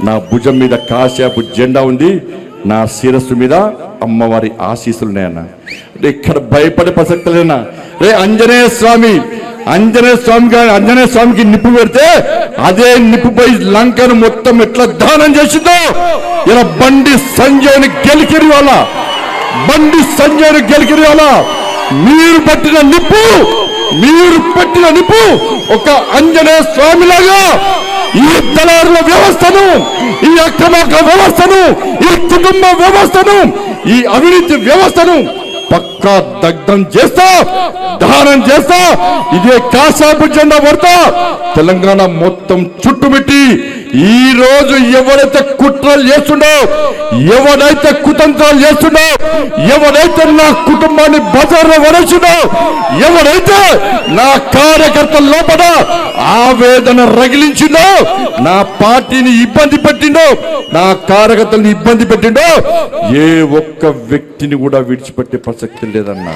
నా భుజం మీద కాశాపు జెండా ఉంది, నా శిరస్సు మీద అమ్మవారి ఆశీస్సులు ఉన్నాయన్న. ఇక్కడ భయపడే ప్రసక్తి లేనా? రే ఆంజనేయ స్వామికి నిప్పు పెడితే అదే నిప్పుపై లంకను మొత్తం ఎట్లా దానం చేసిందో ఇలా బండి సంజయ్ని గెలికిరి వాళ్ళ మీరు పెట్టిన నిప్పు ఒక ఆంజనేయ స్వామిలాగా ఈ దళారుల వ్యవస్థను, ఈ అక్రమార్గ వ్యవస్థను, ఈ కుటుంబ వ్యవస్థను, ఈ అవినీతి వ్యవస్థను పక్కా దగ్ధం చేస్తా, దహనం చేస్తా. ఇదే కాశాపు జెండా పడతా తెలంగాణ మొత్తం చుట్టుముట్టి ఈ రోజు ఎవరైతే కుట్రలు చేస్తుండో, ఎవరైతే కుతంత్రాలు చేస్తుండో, ఎవరైతే నా కుటుంబాన్ని బజార్లో వరచుండో, ఎవరైతే నా కార్యకర్తల లోపల ఆవేదన రగిలించిండో, నా పార్టీని ఇబ్బంది పెట్టిండో, నా కార్యకర్తలను ఇబ్బంది పెట్టిండో, ఏ ఒక్క వ్యక్తిని కూడా విడిచిపెట్టే ప్రసక్తి లేదన్నా.